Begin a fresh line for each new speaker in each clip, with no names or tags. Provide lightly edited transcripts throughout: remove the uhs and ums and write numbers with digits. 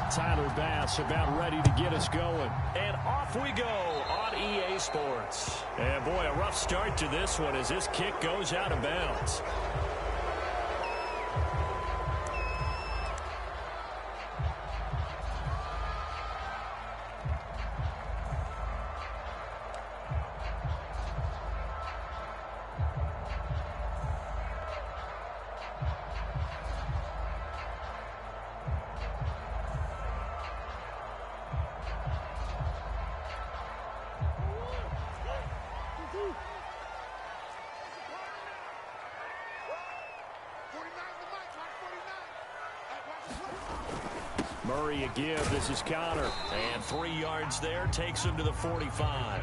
Tyler Bass about ready to get us going. And off we go on EA Sports. And boy, a rough start to this one as this kick goes out of bounds. Murray a give. This is Connor. And 3 yards there. Takes him to the 45.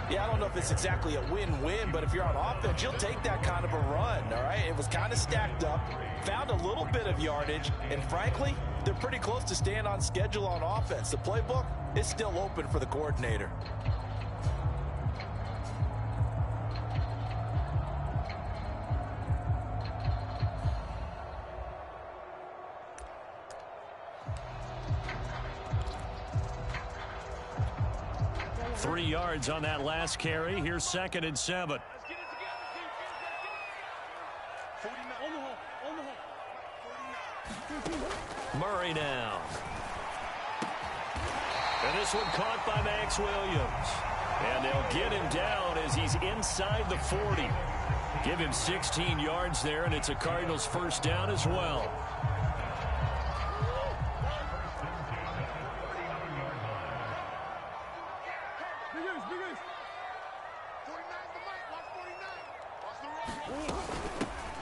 Yeah, I don't know if it's exactly a win-win, but if you're on offense, you'll take that kind of a run, all right? It was kind of stacked up, found a little bit of yardage, and frankly, they're pretty close to staying on schedule on offense. The playbook is still open for the coordinator.
Three yards on that last carry. Here's 2nd and 7. Murray now. And this one caught by Max Williams. And they'll get him down as he's inside the 40. Give him 16 yards there, and it's a Cardinals first down as well.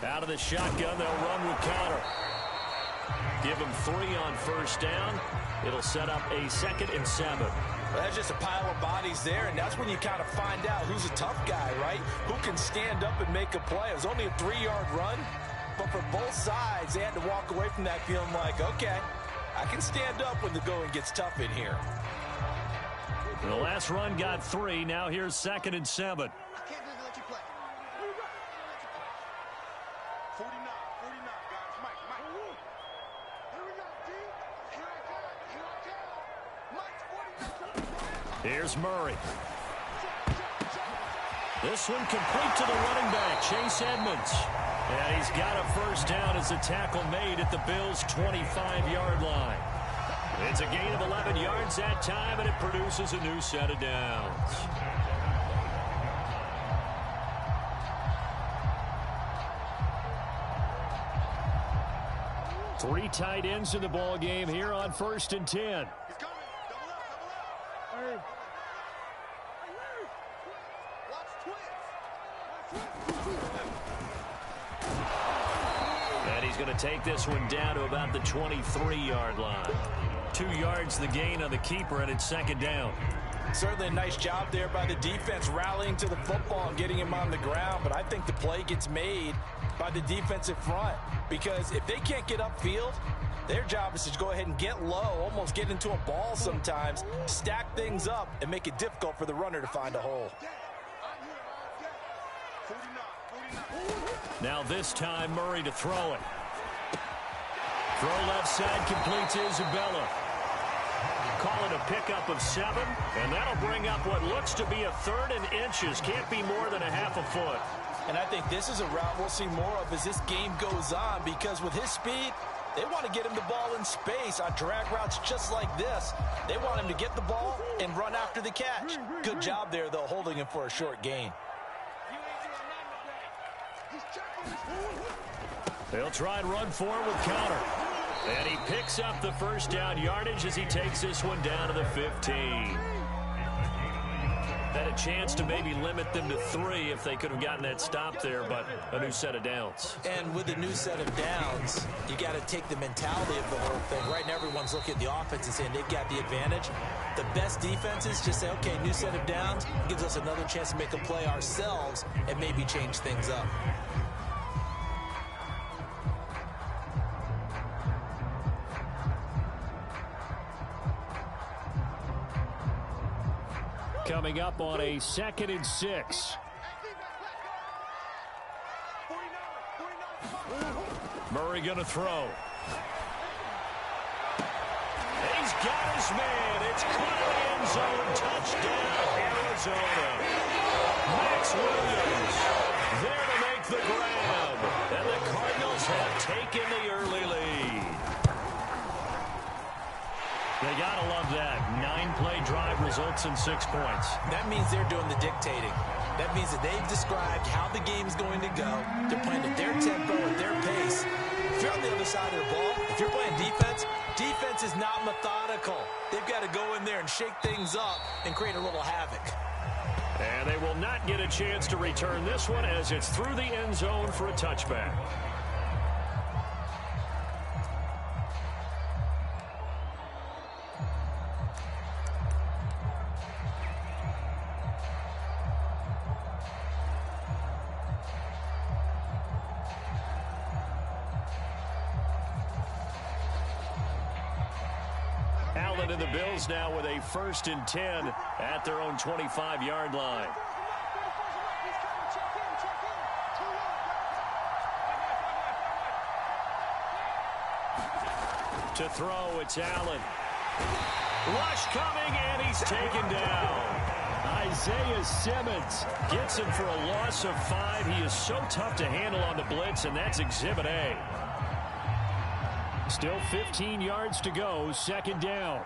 Out of the shotgun, they'll run with Connor. Give him 3 on first down. It'll set up a 2nd and 7.
Well, that's just a pile of bodies there, and that's when you kind of find out who's a tough guy, right? Who can stand up and make a play. It was only a 3-yard run, but for both sides, they had to walk away from that feeling like, okay, I can stand up when the going gets tough in here.
The last run got 3. Now here's 2nd and 7. Here's Murray. This one complete to the running back, Chase Edmonds. And he's got a first down as the tackle made at the Bills' 25-yard line. It's a gain of 11 yards that time, and it produces a new set of downs. Three tight ends in the ball game here on 1st and 10. And he's going to take this one down to about the 23-yard line. 2 yards the gain on the keeper, and it's 2nd down.
Certainly a nice job there by the defense rallying to the football and getting him on the ground, but I think the play gets made by the defensive front because if they can't get upfield, their job is to go ahead and get low, almost get into a ball sometimes, stack things up, and make it difficult for the runner to find a hole.
Now this time, Murray to throw it. Throw left side completes Isabella. Call it a pickup of 7, and that'll bring up what looks to be a 3rd and inches. Can't be more than a half a foot.
And I think this is a route we'll see more of as this game goes on because with his speed, they want to get him the ball in space on drag routes just like this. They want him to get the ball and run after the catch. Good job there, though, holding him for a short gain.
They'll try and run forward with Connor. And he picks up the first down yardage as he takes this one down to the 15. Had a chance to maybe limit them to 3 if they could have gotten that stop there, but a new set of downs.
And with a new set of downs, you got to take the mentality of the whole thing. Right now, everyone's looking at the offense and saying they've got the advantage. The best defenses just say, okay, new set of downs gives us another chance to make a play ourselves and maybe change things up.
Coming up on a 2nd and 6. Murray going to throw. got his man. It's caught in the end zone. Touchdown, Arizona. Max Williams there to make the grab. And the Cardinals have taken the early lead. They got to love that. 9-play drive results in 6 points.
That means they're doing the dictating. That means that they've described how the game's going to go. They're playing at their tempo, at their pace. If you're on the other side of the ball, if you're playing defense, defense is not methodical. They've got to go in there and shake things up and create a little havoc.
And they will not get a chance to return this one as it's through the end zone for a touchback. Allen and the Bills now with a 1st and 10 at their own 25-yard line. To throw, it's Allen. Rush coming, and he's taken down. Isaiah Simmons gets him for a loss of 5. He is so tough to handle on the blitz, and that's Exhibit A. Still 15 yards to go, 2nd down.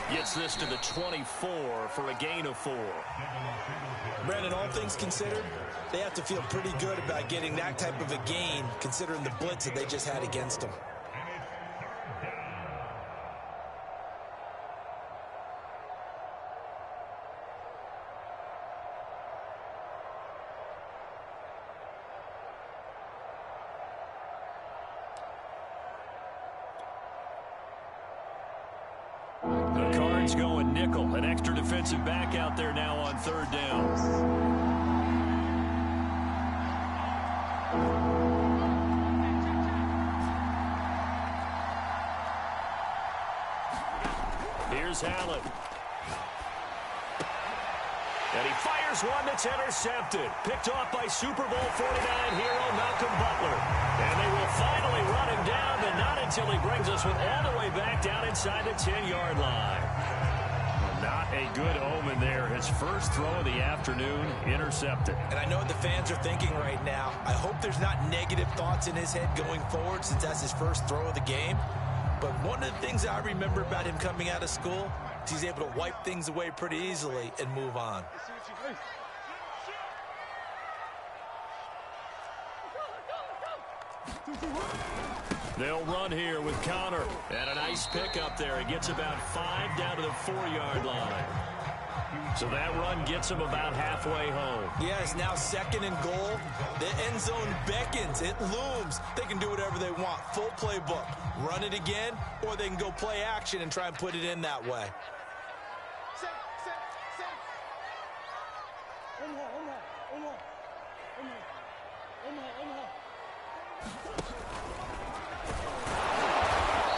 Gets this to the 24 for a gain of 4.
Brandon, all things considered, they have to feel pretty good about getting that type of a gain considering the blitz that they just had against them.
Going nickel, an extra defensive back out there now on 3rd down. Here's Allen. And he fires one that's intercepted. Picked off by Super Bowl 49 hero Malcolm Butler. And they will finally run him down, but not until he brings us all the way back down inside the 10-yard line. Not a good omen there. His first throw of the afternoon intercepted.
And I know what the fans are thinking right now. I hope there's not negative thoughts in his head going forward since that's his first throw of the game. But one of the things I remember about him coming out of school is he's able to wipe things away pretty easily and move on.
They'll run here with Connor. And a nice pickup there. He gets about 5 down to the 4-yard line. So that run gets him about halfway home.
Yes, now 2nd and goal. The end zone beckons. It looms. They can do whatever they want. Full playbook. Run it again, or they can go play action and try and put it in that way.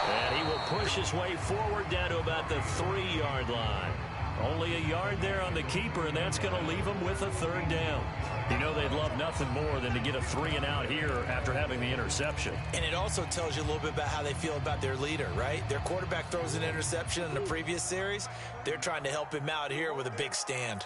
And he will push his way forward down to about the 3-yard line. Only a yard there on the keeper, and that's going to leave him with a 3rd down. You know they'd love nothing more than to get a 3-and-out here after having the interception.
And it also tells you a little bit about how they feel about their leader, right? Their quarterback throws an interception in the previous series. They're trying to help him out here with a big stand.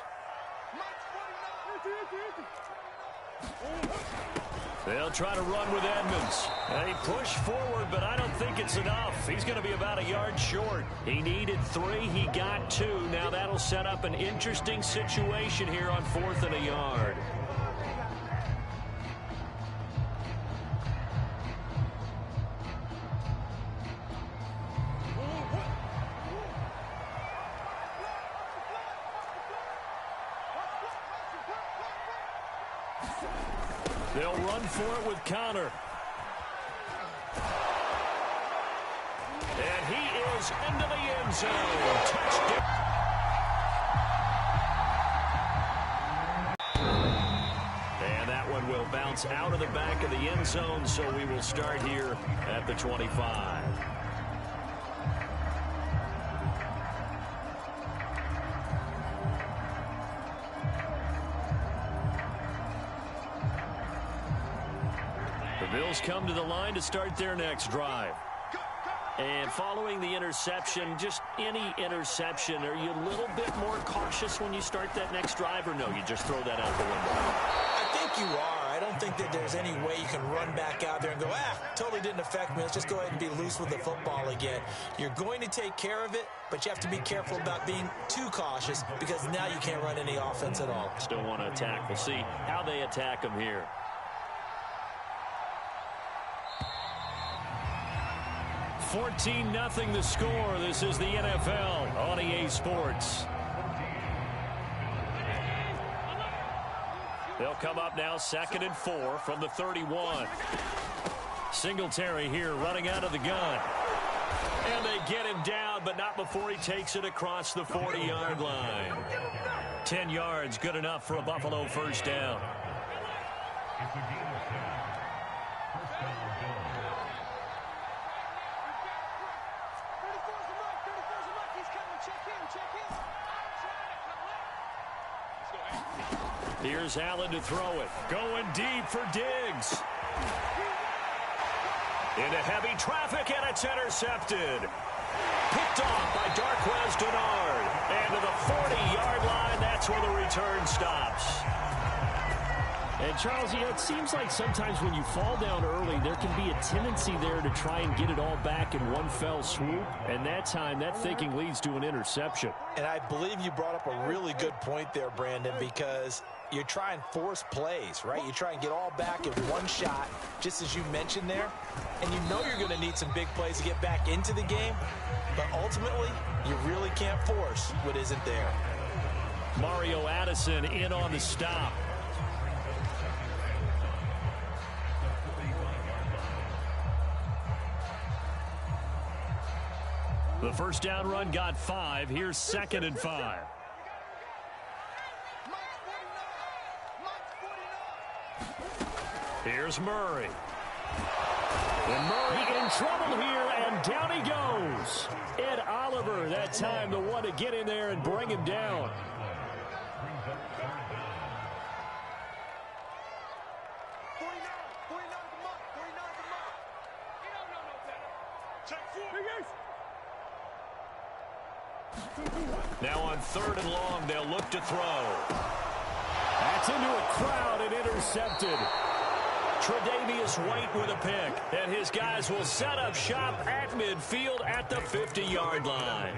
They'll try to run with Edmonds. They push forward, but I don't think it's enough. He's going to be about a yard short. He needed 3. He got 2. Now that'll set up an interesting situation here on 4th and a yard. They'll run for it with Connor. And he is into the end zone. Touchdown. And that one will bounce out of the back of the end zone, so we will start here at the 25. Bills come to the line to start their next drive. And following the interception, just any interception, are you a little bit more cautious when you start that next drive, or no, you just throw that out the window?
I think you are. I don't think that there's any way you can run back out there and go, totally didn't affect me. Let's just go ahead and be loose with the football again. You're going to take care of it, but you have to be careful about being too cautious because now you can't run any offense at all.
Still want to attack. We'll see how they attack them here. $14-0 the score. This is the NFL on EA Sports. They'll come up now 2nd and 4 from the 31. Singletary here running out of the gun. And they get him down, but not before he takes it across the 40-yard line. 10 yards, good enough for a Buffalo first down. Here's Allen to throw it. Going deep for Diggs. Into heavy traffic, and it's intercepted. Picked off by Darqueze Dennard. And to the 40-yard line, that's where the return stops.
And, Charles, it seems like sometimes when you fall down early, there can be a tendency there to try and get it all back in one fell swoop. And that time, that thinking leads to an interception.
And I believe you brought up a really good point there, Brandon, because you try and force plays, right? You try and get all back in one shot, just as you mentioned there. And you know you're going to need some big plays to get back into the game. But ultimately, you really can't force what isn't there.
Mario Addison in on the stop. The first down run got 5. Here's 2nd and 5. Here's Murray. And Murray in trouble here, and down he goes. Ed Oliver, that time the one to get in there and bring him down. Now on 3rd and long, they'll look to throw. That's into a crowd and intercepted. Tre'Davious White with a pick, and his guys will set up shop at midfield at the 50-yard line.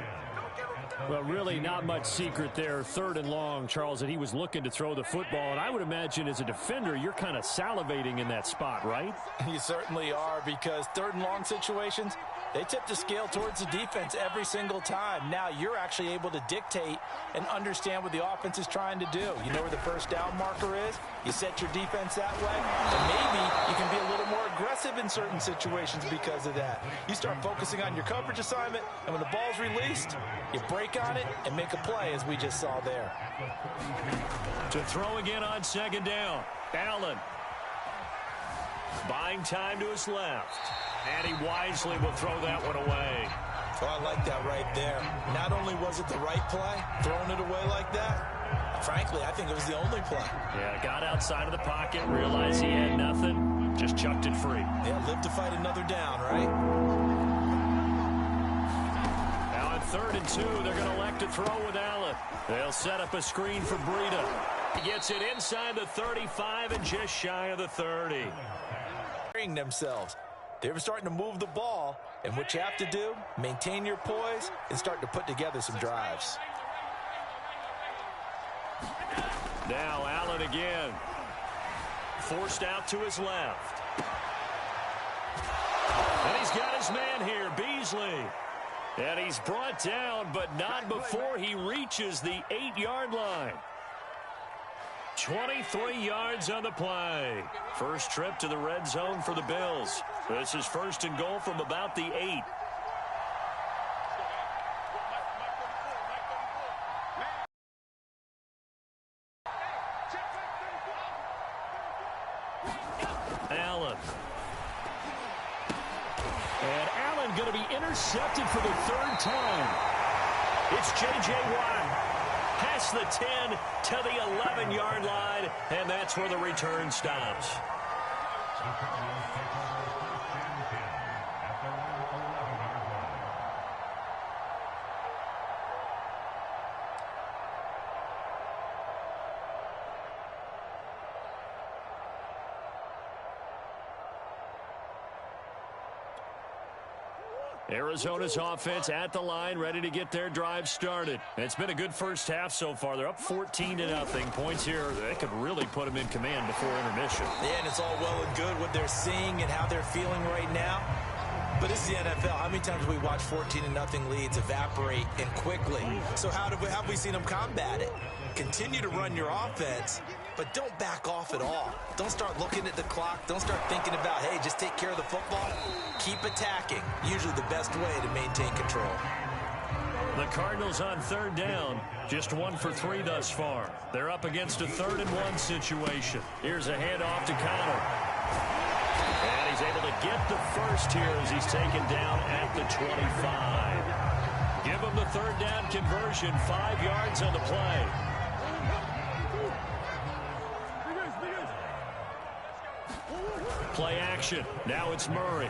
Well, really not much secret there. 3rd and long, Charles, that he was looking to throw the football. And I would imagine as a defender, you're kind of salivating in that spot, right?
You certainly are, because 3rd and long situations, they tip the scale towards the defense every single time. Now you're actually able to dictate and understand what the offense is trying to do. You know where the first down marker is. You set your defense that way. And maybe you can be a little more aggressive in certain situations because of that. You start focusing on your coverage assignment, and when the ball's released, you break on it and make a play, as we just saw there.
To throw again on 2nd down. Allen. Buying time to his left. And he wisely will throw that one away.
Oh, I like that right there. Not only was it the right play, throwing it away like that, frankly, I think it was the only play.
Yeah, got outside of the pocket, realized he had nothing, just chucked it free.
Yeah, live to fight another down, right?
Now on 3rd and 2, they're going to elect to throw with Allen. They'll set up a screen for Breida. He gets it inside the 35 and just shy of the 30.
Themselves. They were starting to move the ball, and what you have to do, maintain your poise and start to put together some drives.
Now Allen again. Forced out to his left. And he's got his man here, Beasley. And he's brought down, but not before he reaches the 8-yard line. 23 yards on the play. First trip to the red zone for the Bills. This is 1st and goal from about the 8. Allen.
And Allen going to be intercepted for the 3rd time.
It's J.J. Watt. Past the 10 to the 11-yard line, and that's where the return stops.
Arizona's offense at the line, ready to get their drive started. It's been a good first half so far. They're up 14-0. Points here, they could really put them in command before intermission.
Yeah, and it's all well and good what they're seeing and how they're feeling right now. But this is the NFL. How many times have we watched 14-0 leads evaporate and quickly? So how have we seen them combat it? Continue to run your offense, but don't back off at all. Don't start looking at the clock. Don't start thinking about, hey, just take care of the football. Keep attacking. Usually the best way to maintain control.
The Cardinals on third down, just 1 for 3 thus far. They're up against a 3rd-and-1 situation. Here's a handoff to Connor. And he's able to get the first here as he's taken down at the 25. Give him the 3rd down conversion, 5 yards on the play. Play action. Now it's Murray.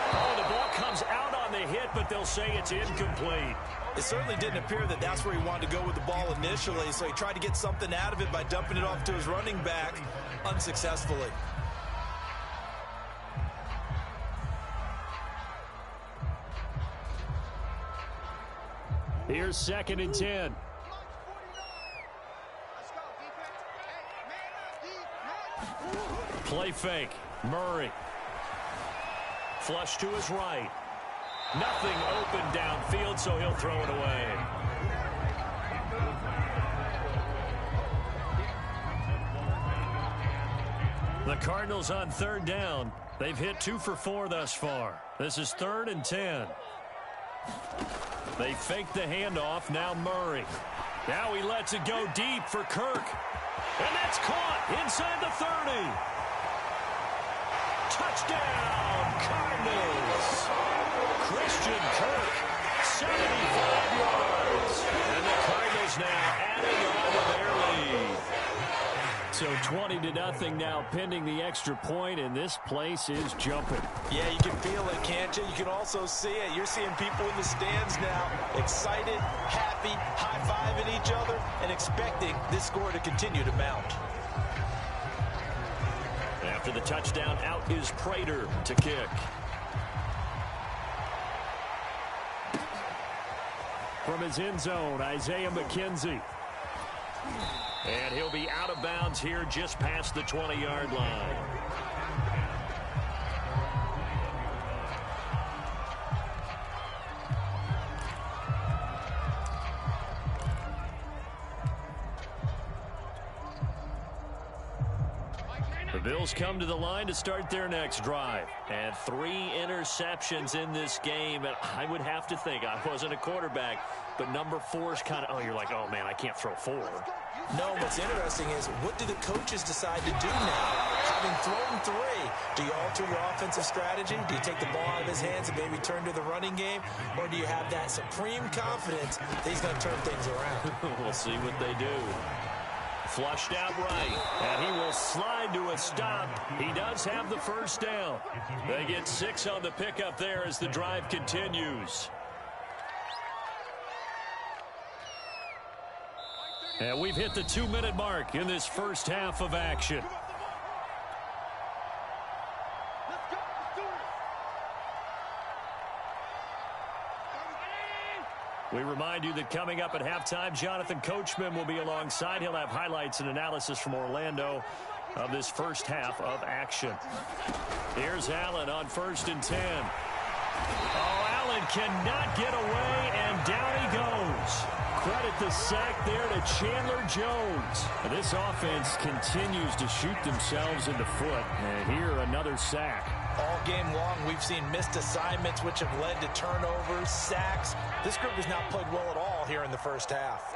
Oh, the ball comes out on the hit, but they'll say it's incomplete.
It certainly didn't appear that that's where he wanted to go with the ball initially, so he tried to get something out of it by dumping it off to his running back unsuccessfully.
Here's 2nd and 10. Play fake. Murray. Flush to his right. Nothing open downfield, so he'll throw it away. The Cardinals on 3rd down. They've hit 2 for 4 thus far. This is 3rd and 10. They fake the handoff. Now Murray. Now he lets it go deep for Kirk. And that's caught inside the 30. Touchdown, Cardinals. Christian Kirk, 75 yards. And the Cardinals now adding on to their lead. So 20-0 now pending the extra point, and this place is jumping.
Yeah, you can feel it, can't you? You can also see it. You're seeing people in the stands now excited, happy, high-fiving each other, and expecting this score to continue to mount.
After the touchdown, out is Prater to kick. From his end zone, Isaiah McKenzie. And he'll be out of bounds here just past the 20-yard line. The Bills come to the line to start their next drive. And 3 interceptions in this game. And I would have to think, I wasn't a quarterback, but number 4 is kind of, oh, you're like, oh, man, I can't throw 4.
No, what's interesting is, what do the coaches decide to do now? Having thrown 3, do you alter your offensive strategy? Do you take the ball out of his hands and maybe turn to the running game? Or do you have that supreme confidence that he's going to turn things around?
We'll see what they do. Flushed out right, and he will slide to a stop. He does have the first down. They get 6 on the pickup there as the drive continues. And we've hit the 2-minute mark in this first half of action. We remind you that coming up at halftime, Jonathan Coachman will be alongside. He'll have highlights and analysis from Orlando of this first half of action. Here's Allen on 1st and 10. Oh, Allen cannot get away, and down he goes. Credit the sack there to Chandler Jones. And this offense continues to shoot themselves in the foot. And here, another sack.
All game long, we've seen missed assignments, which have led to turnovers, sacks. This group has not played well at all here in the first half.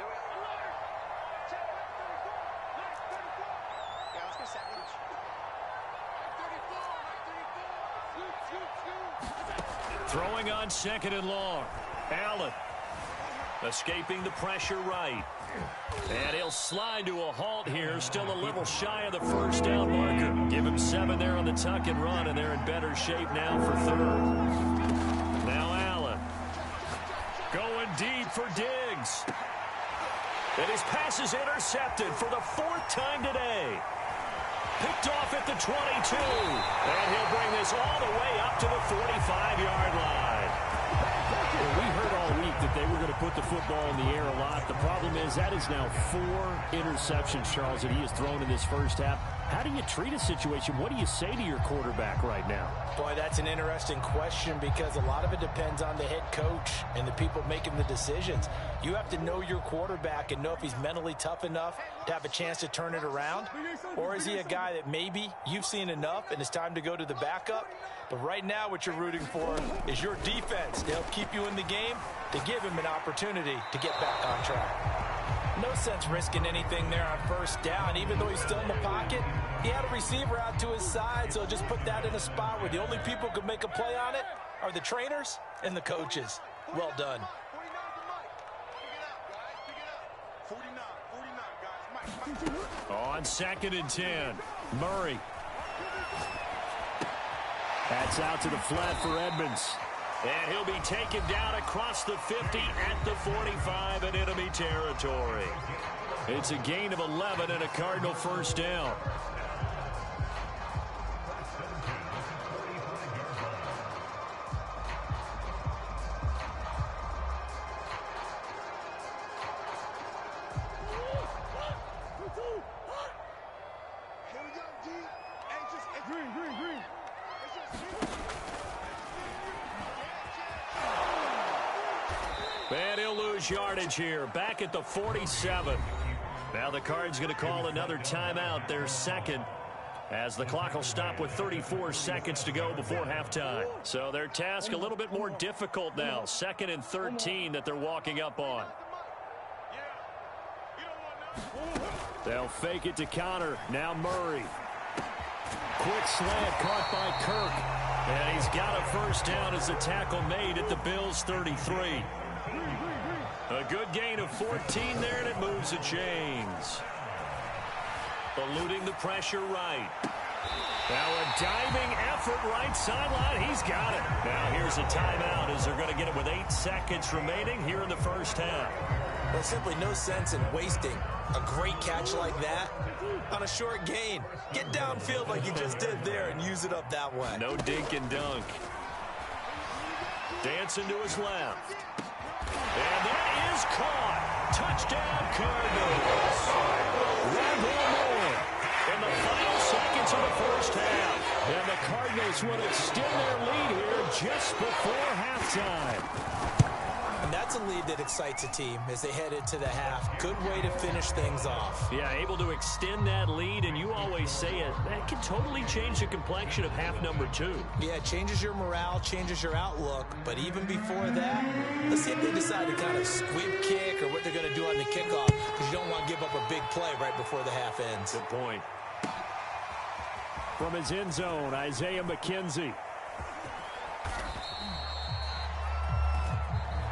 Throwing on 2nd and long. Allen.
Escaping the pressure right. And he'll slide to a halt here. Still a little shy of the first down marker. Give him 7 there on the tuck and run, and they're in better shape now for 3rd. Now Allen. Going deep for Diggs. And his pass is intercepted for the 4th time today. Picked off at the 22. And he'll bring this all the way up to the 45-yard line.
Well, we heard all week that they were going to put the football in the air a lot. The problem is that is now 4 interceptions, Charles, that he has thrown in this first half. How do you treat a situation? What do you say to your quarterback right now?
Boy, that's an interesting question because a lot of it depends on the head coach and the people making the decisions. You have to know your quarterback and know if he's mentally tough enough to have a chance to turn it around. Or is he a guy that maybe you've seen enough and it's time to go to the backup? But right now what you're rooting for is your defense to help keep you in the game, to give him an opportunity to get back on track. No sense risking anything there on first down. Even though he's still in the pocket, he had a receiver out to his side, so just put that in a spot where the only people who can make a play on it are the trainers and the coaches. Well done.
On 2nd and 10, Murray. That's out to the flat for Edmonds. And he'll be taken down across the 50 at the 45 in enemy territory. It's a gain of 11 and a Cardinal first down. And he'll lose yardage here, back at the 47. Now the Cards going to call another timeout, their 2nd, as the clock will stop with 34 seconds to go before halftime. So their task a little bit more difficult now, 2nd and 13 that they're walking up on. They'll fake it to Connor. Now Murray. Quick slant caught by Kirk. And he's got a first down as the tackle made at the Bills' 33. A good gain of 14 there, and it moves the chains. Eluding the pressure right. Now a diving effort right sideline. He's got it. Now here's a timeout as they're going to get it with 8 seconds remaining here in the first half.
Well, simply no sense in wasting a great catch like that on a short gain. Get downfield like you just did there and use it up that way.
No dink and dunk. Dancing to his left. And that is caught. Touchdown, Cardinals. Ronald Moore in the final seconds of the first half. And the Cardinals will extend their lead here just before halftime.
And that's a lead that excites a team as they head into the half. Good way to finish things off.
Yeah, able to extend that lead, and you always say it, that can totally change the complexion of half number 2.
Yeah, it changes your morale, changes your outlook. But even before that, let's see if they decide to kind of squib kick or what they're going to do on the kickoff, because you don't want to give up a big play right before the half ends.
Good point.
From his end zone, Isaiah McKenzie.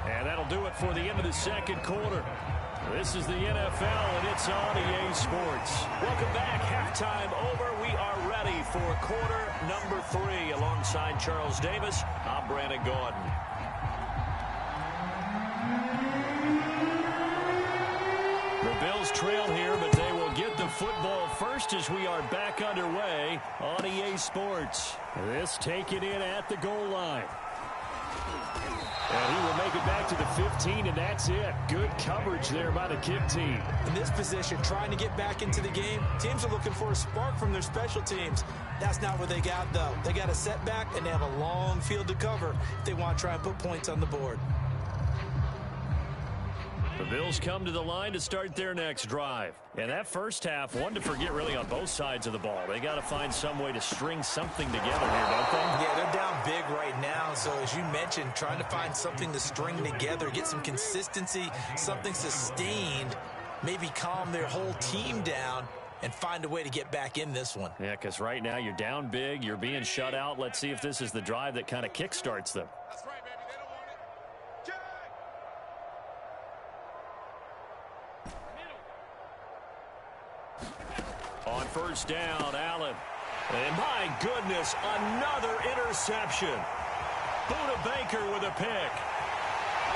And that'll do it for the end of the second quarter. This is the NFL, and it's on EA Sports. Welcome back. Halftime over. We are ready for quarter number 3. Alongside Charles Davis, I'm Brandon Gaudin. The Bills trail here, but they will get the football first as we are back underway on EA Sports.
This taken in at the goal line. And he will make it back to the 15, and that's it. Good coverage there by the kick team.
In this position, trying to get back into the game, teams are looking for a spark from their special teams. That's not what they got, though. They got a setback, and they have a long field to cover if they want to try and put points on the board.
The Bills come to the line to start their next drive. And that first half, one to forget really on both sides of the ball. They got to find some way to string something together here, don't they?
Yeah, they're down big right now. So as you mentioned, trying to find something to string together, get some consistency, something sustained, maybe calm their whole team down and find a way to get back in this one.
Yeah, because right now you're down big, you're being shut out. Let's see if this is the drive that kind of kickstarts them.
That's right, baby. They don't want it.
first down. Allen. And my goodness, another interception. Buda Baker with a pick.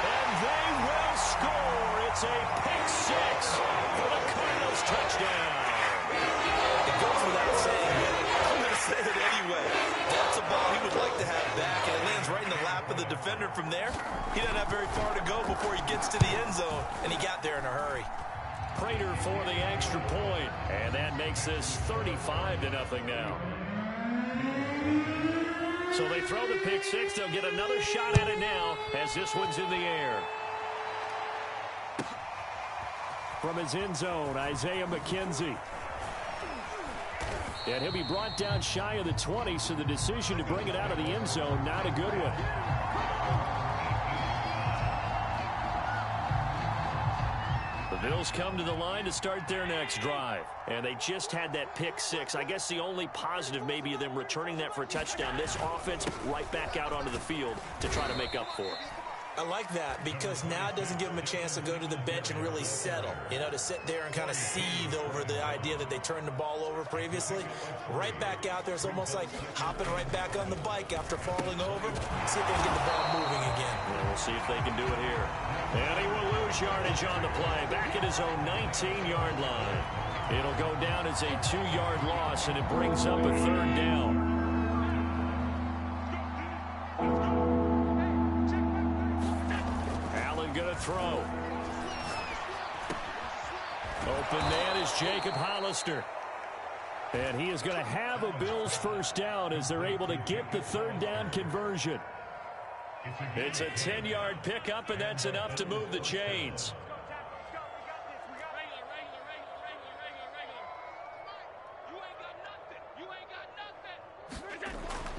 And they will score. It's a pick six for the Cardinals touchdown.
It goes without saying, but I'm going to say it anyway. That's a ball he would like to have back, and it lands right in the lap of the defender from there. He doesn't have very far to go before he gets to the end zone, and he got there in a hurry.
Prater for the extra point, and that makes this 35-0 now. So they throw the pick six. They'll get another shot at it now as this one's in the air. From his end zone, Isaiah McKenzie. And he'll be brought down shy of the 20, so the decision to bring it out of the end zone, not a good one. The Bills come to the line to start their next drive. And they just had that pick six. I guess the only positive maybe of them returning that for a touchdown. This offense right back out onto the field to try to make up for it.
I like that because now it doesn't give them a chance to go to the bench and really settle. You know, to sit there and kind of seethe over the idea that they turned the ball over previously. Right back out there. It's almost like hopping right back on the bike after falling over. See if they can get the ball moving again.
Well, we'll see if they can do it here. And he will lose yardage on the play. Back at his own 19-yard line. It'll go down as a 2-yard loss, and it brings up a third down. Going to throw. Open man is Jacob Hollister. And he is going to have a Bills first down as they're able to get the third down conversion. It's a 10-yard pickup, and that's enough to move the chains.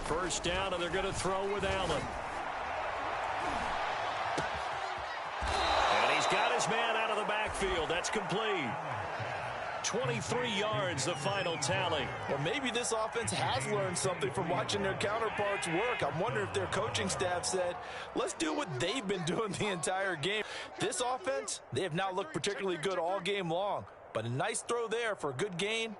First down, and they're going to throw with Allen. Got his man out of the backfield. That's complete. 23 yards, the final tally.
Or maybe this offense has learned something from watching their counterparts work. I'm wondering if their coaching staff said, let's do what they've been doing the entire game. This offense, they have not looked particularly good all game long. But a nice throw there for a good gain